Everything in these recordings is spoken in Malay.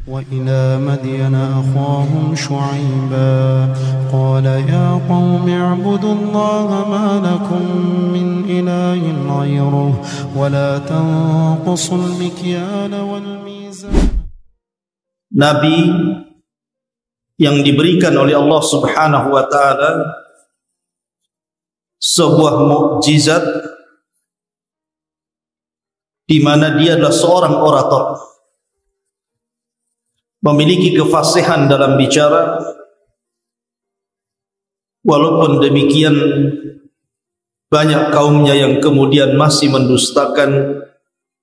وإلى مدين أخاهم شعيبا قال يا قوم اعبدوا الله ما لكم من إله غيره ولا تنقصوا المكيال والميزان. Nabi yang diberikan oleh Allah Subhanahu wa taala sebuah mukjizat di mana dia adalah seorang orator, memiliki kefasihan dalam bicara. Walaupun demikian banyak kaumnya yang kemudian masih mendustakan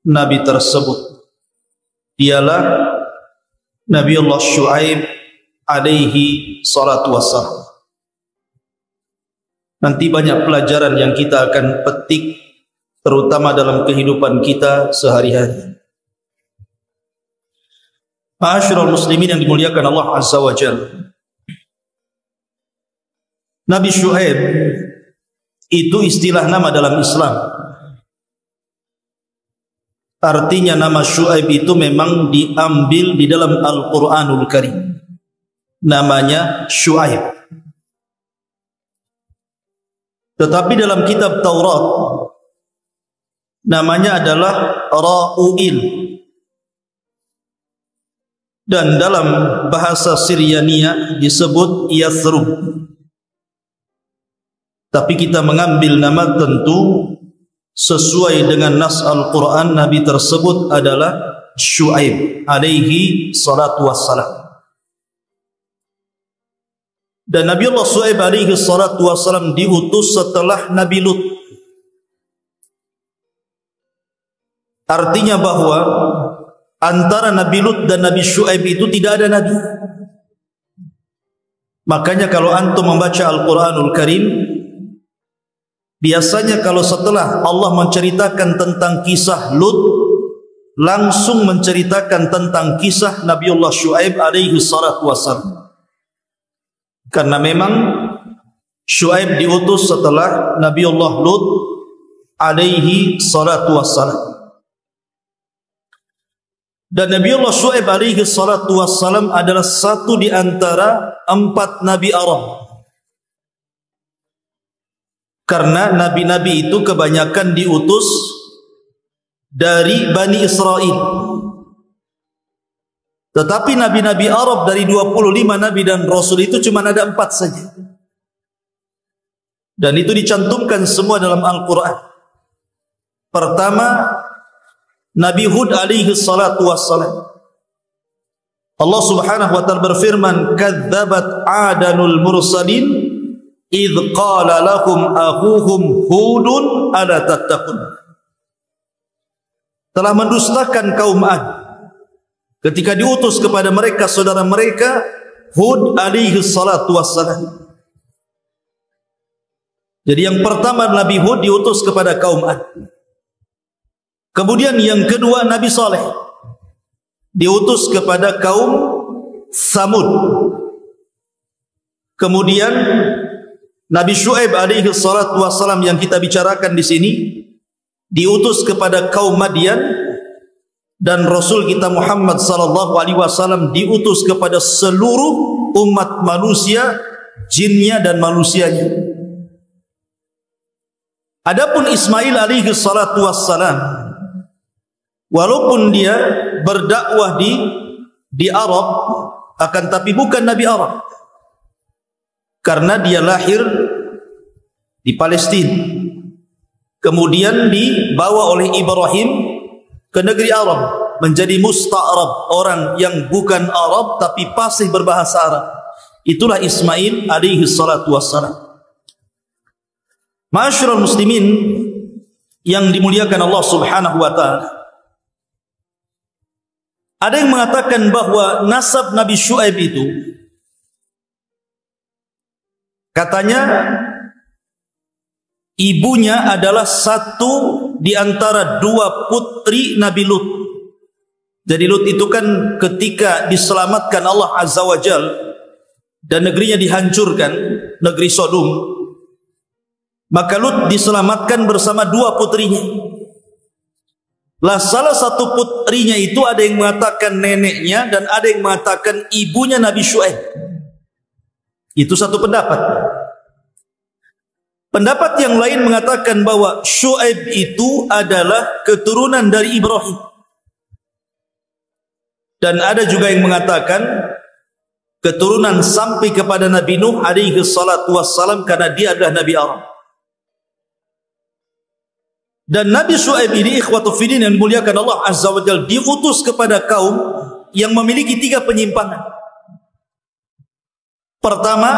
Nabi tersebut. Dialah Nabiullah Syuaib alaihi salatu wassalam. Nanti banyak pelajaran yang kita akan petik, terutama dalam kehidupan kita sehari-hari. Ma'asyiral muslimin yang dimuliakan Allah Azza wa Jalla, Nabi Syuaib itu istilah nama dalam Islam. Artinya nama Syuaib itu memang diambil di dalam Al-Quranul Karim. Namanya Syuaib. Tetapi dalam kitab Taurat namanya adalah Ra'uil. Dan dalam bahasa Syriania disebut Yathrub. Tapi kita mengambil nama tentu sesuai dengan nas Al-Quran. Nabi tersebut adalah Syuaib alaihi salatu wassalam. Dan Nabi Allah Syuaib alaihi salatu wassalam diutus setelah Nabi Lut. Artinya bahwa antara Nabi Lut dan Nabi Syuaib itu tidak ada Nabi. Makanya kalau antum membaca Al-Quranul Karim, biasanya kalau setelah Allah menceritakan tentang kisah Lut, langsung menceritakan tentang kisah Nabiullah Syuaib alaihi salatu wassalam. Karena memang Syuaib diutus setelah Nabiullah Lut alaihi salatu wassalam. Dan Nabiullah Syuaib alaihi salatu wassalam adalah satu di antara 4 Nabi Arab. Karena Nabi-Nabi itu kebanyakan diutus dari Bani Israel. Tetapi Nabi-Nabi Arab dari 25 Nabi dan Rasul itu cuma ada 4 saja. Dan itu dicantumkan semua dalam Al-Quran. Pertama, Nabi Hud alaihi salatu wassalam. Allah Subhanahu wa ta'ala berfirman, "Kadzabat 'adanul mursalin idz qala lahum akhuhum Hudun ala tattaqun." Telah mendustakan kaum Ad ketika diutus kepada mereka saudara mereka Hud alaihi salatu wassalam. Jadi yang pertama Nabi Hud diutus kepada kaum Ad. Kemudian yang kedua Nabi Saleh diutus kepada kaum Samud. Kemudian Nabi Syuaib alaihi salatu wassalam yang kita bicarakan di sini diutus kepada kaum Madian, dan Rasul kita Muhammad sallallahu alaihi wasallam diutus kepada seluruh umat manusia, jinnya dan manusianya. Adapun Ismail alaihi salatu wassalam, walaupun dia berdakwah di Arab, akan tapi bukan Nabi Arab. Karena dia lahir di Palestina. Kemudian dibawa oleh Ibrahim ke negeri Arab, menjadi musta'rab, orang yang bukan Arab tapi fasih berbahasa Arab. Itulah Ismail alaihi salatu wassalam. Ma'asyiral muslimin yang dimuliakan Allah Subhanahu wa ta'ala, ada yang mengatakan bahwa nasab Nabi Syuaib itu, katanya ibunya adalah satu di antara 2 putri Nabi Lut. Jadi Lut itu kan ketika diselamatkan Allah Azza wa Jal dan negerinya dihancurkan, negeri Sodom, maka Lut diselamatkan bersama 2 putrinya. Lah salah satu putrinya itu ada yang mengatakan neneknya dan ada yang mengatakan ibunya Nabi Syuaib. Itu satu pendapat. Pendapat yang lain mengatakan bahwa Syuaib itu adalah keturunan dari Ibrahim. Dan ada juga yang mengatakan keturunan sampai kepada Nabi Nuh alaihi salatu wassalam, karena dia adalah Nabi Aram. Dan Nabi Syuaib ini ikhwatu fiddin yang dimuliakan Allah Azza wa Jalla, diutus kepada kaum yang memiliki 3 penyimpangan. Pertama,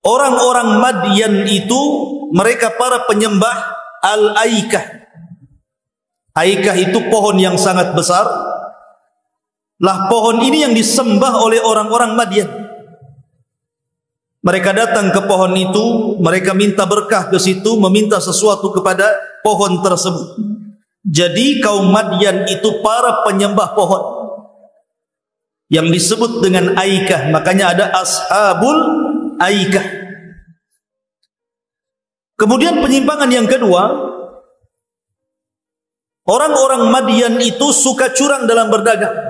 orang-orang Madian itu mereka para penyembah Al-Aikah. Aikah itu pohon yang sangat besar. Lah pohon ini yang disembah oleh orang-orang Madian. Mereka datang ke pohon itu, mereka minta berkah ke situ, meminta sesuatu kepada pohon tersebut. Jadi kaum Madian itu para penyembah pohon yang disebut dengan Aikah. Makanya ada Ashabul Aikah. Kemudian penyimpangan yang kedua, orang-orang Madian itu suka curang dalam berdagang.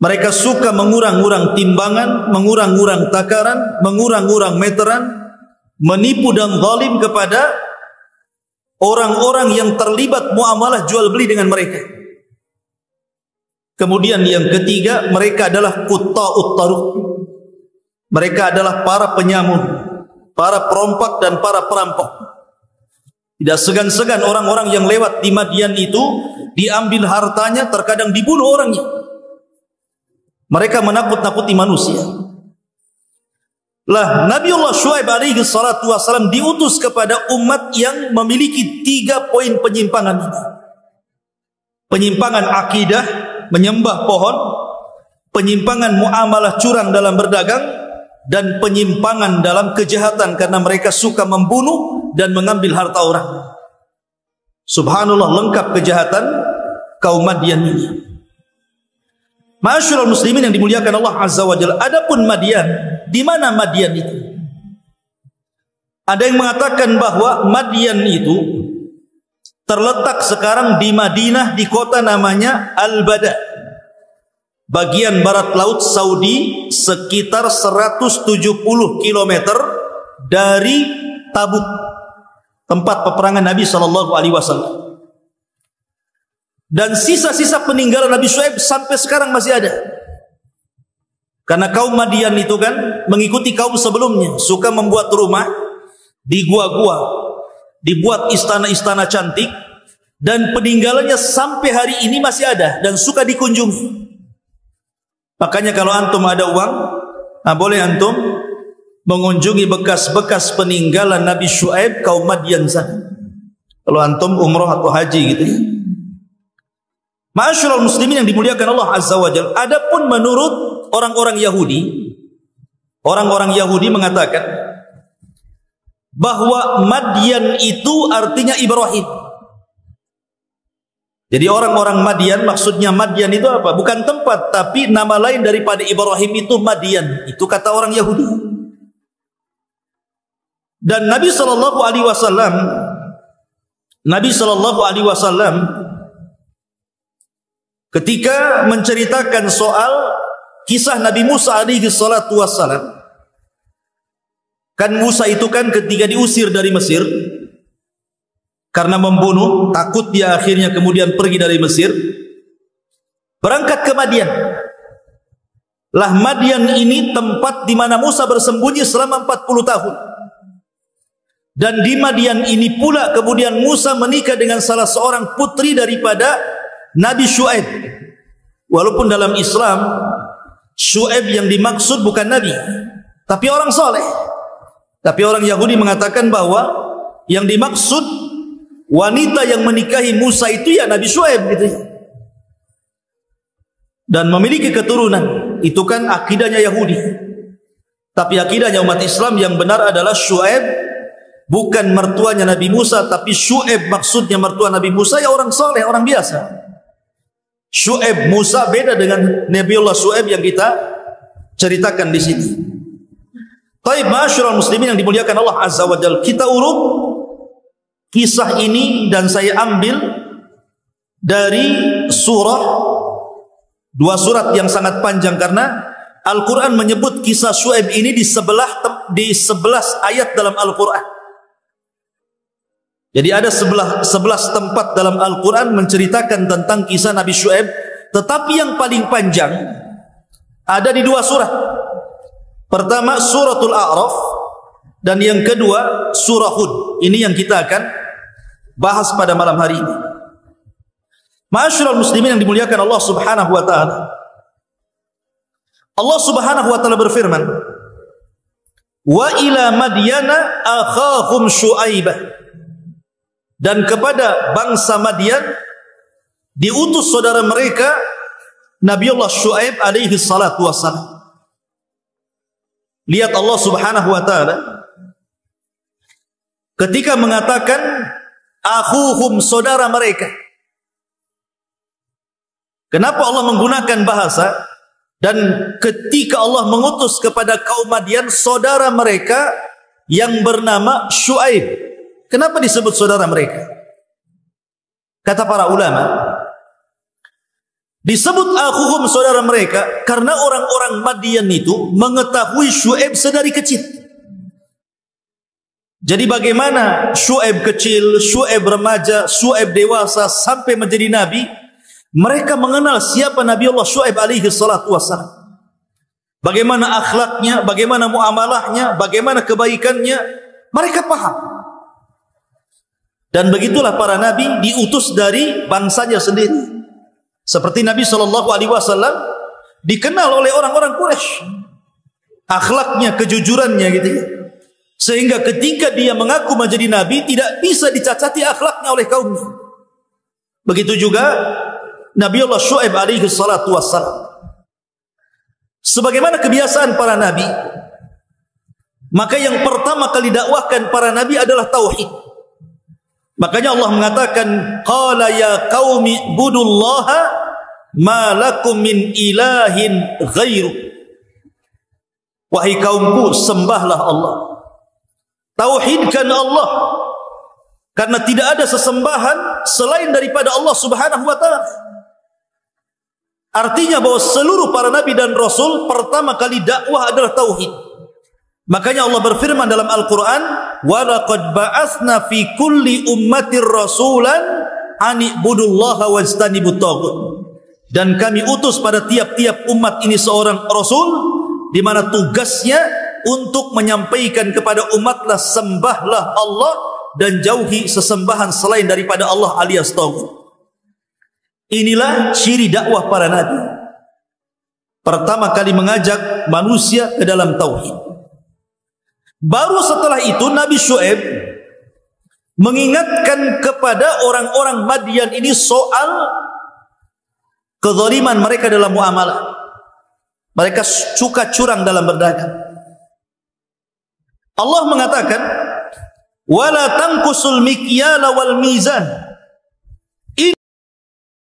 Mereka suka mengurang-urang timbangan, mengurang-urang takaran, mengurang-urang meteran, menipu dan zalim kepada orang-orang yang terlibat muamalah jual beli dengan mereka. Kemudian yang ketiga, mereka adalah qutta'ut taruq. Mereka adalah para penyamun, para perompak dan para perampok. Tidak segan-segan orang-orang yang lewat di Madian itu diambil hartanya, terkadang dibunuh orangnya. Mereka menakut-nakuti manusia. Lah Nabiullah Syuaib alaihi salatu wasalam diutus kepada umat yang memiliki 3 poin penyimpangan ini. Penyimpangan akidah, menyembah pohon, penyimpangan muamalah curang dalam berdagang, dan penyimpangan dalam kejahatan karena mereka suka membunuh dan mengambil harta orang. Subhanallah, lengkap kejahatan kaum Madian ini. Ma'asyiral muslimin yang dimuliakan Allah Azza wa Jalla. Adapun Madian, di mana Madian itu? Ada yang mengatakan bahwa Madian itu terletak sekarang di Madinah, di kota namanya Al-Bada, bagian barat laut Saudi, sekitar 170 km dari Tabuk, tempat peperangan Nabi SAW. Dan sisa-sisa peninggalan Nabi Syuaib sampai sekarang masih ada. Karena kaum Madian itu kan mengikuti kaum sebelumnya, suka membuat rumah di gua-gua, dibuat istana-istana cantik, dan peninggalannya sampai hari ini masih ada dan suka dikunjungi. Makanya kalau antum ada uang, boleh antum mengunjungi bekas-bekas peninggalan Nabi Syuaib kaum Madian sana. Kalau antum umroh atau haji gitu ya. Ma'asyiral muslimin yang dimuliakan Allah Azza wa Jalla. Adapun menurut orang-orang Yahudi mengatakan bahwa Madian itu artinya Ibrahim. Jadi orang-orang Madian, maksudnya Madian itu apa? Bukan tempat, tapi nama lain daripada Ibrahim itu Madian. Itu kata orang Yahudi. Dan Nabi sallallahu alaihi wasallam ketika menceritakan soal kisah Nabi Musa alaihi salatu wassalam, kan Musa itu kan ketika diusir dari Mesir karena membunuh, takut dia akhirnya kemudian pergi dari Mesir, berangkat ke Madian. Lah Madian ini tempat di mana Musa bersembunyi selama 40 tahun. Dan di Madian ini pula kemudian Musa menikah dengan salah seorang putri daripada Nabi Syuaib. Walaupun dalam Islam Syuaib yang dimaksud bukan Nabi, tapi orang soleh. Tapi orang Yahudi mengatakan bahwa yang dimaksud wanita yang menikahi Musa itu ya Nabi Syuaib gitu ya. Dan memiliki keturunan. Itu kan akidahnya Yahudi. Tapi akidahnya umat Islam yang benar adalah Syuaib bukan mertuanya Nabi Musa, tapi Syuaib maksudnya mertua Nabi Musa ya orang soleh, orang biasa. Syuaib Musa beda dengan Nabiullah Syuaib yang kita ceritakan di sini. Taib ma'asyiral muslimin yang dimuliakan Allah Azza wa Jalla, kita urut kisah ini dan saya ambil dari dua surat yang sangat panjang, karena Al-Quran menyebut kisah Syuaib ini di 11 ayat dalam Al-Quran. Jadi ada 11 tempat dalam Al-Quran menceritakan tentang kisah Nabi Syuaib, tetapi yang paling panjang ada di 2 surat. Pertama suratul A'raf, dan yang kedua surah Hud. Ini yang kita akan bahas pada malam hari ini. Ma'asyiral muslimin yang dimuliakan Allah Subhanahu wa taala. Allah Subhanahu wa taala berfirman, "Wa ila Madyana akhahum Syuaibah." Dan kepada bangsa Madian diutus saudara mereka Nabiullah Syuaib alaihi salatu wassalam. Lihat Allah Subhanahu wa taala ketika mengatakan akhuhum, saudara mereka. Kenapa Allah menggunakan bahasa, dan ketika Allah mengutus kepada kaum Madian saudara mereka yang bernama Syuaib, kenapa disebut saudara mereka? Kata para ulama, disebut akhuhum, saudara mereka, karena orang-orang Madian itu mengetahui Syuaib sedari kecil. Jadi bagaimana Syuaib kecil, Syuaib remaja, Syuaib dewasa sampai menjadi nabi, mereka mengenal siapa Nabi Allah Syuaib alaihi salatu wassalam. Bagaimana akhlaknya, bagaimana muamalahnya, bagaimana kebaikannya, mereka paham. Dan begitulah para nabi diutus dari bangsanya sendiri. Seperti Nabi SAW dikenal oleh orang-orang Quraisy, akhlaknya, kejujurannya gitu ya. Sehingga ketika dia mengaku menjadi nabi, tidak bisa dicacati akhlaknya oleh kaumnya. Begitu juga Nabi Allah Syuaib alaihi salatu wassalam. Sebagaimana kebiasaan para nabi, maka yang pertama kali dakwahkan para nabi adalah tauhid. Makanya Allah mengatakan, qala ya qaumi budullaha ma lakum min ilahin ghairu. Wahai kaumku, sembahlah Allah, tauhidkan Allah, karena tidak ada sesembahan selain daripada Allah Subhanahu wa taala. Artinya bahwa seluruh para nabi dan rasul pertama kali dakwah adalah tauhid. Makanya Allah berfirman dalam Al-Quran, wa laqad ba'atsna fi kulli ummatir rasulan an ibudullaha wajtanibut taghut. Dan kami utus pada tiap-tiap umat ini seorang rasul, di mana tugasnya untuk menyampaikan kepada umatlah sembahlah Allah dan jauhi sesembahan selain daripada Allah alias taghut. Inilah ciri dakwah para nabi. Pertama kali mengajak manusia ke dalam tauhid. Baru setelah itu Nabi Syuaib mengingatkan kepada orang-orang Madian ini soal kezaliman mereka dalam muamalah. Mereka suka curang dalam berdagang. Allah mengatakan, wala tanqusul mikyala wal mizan.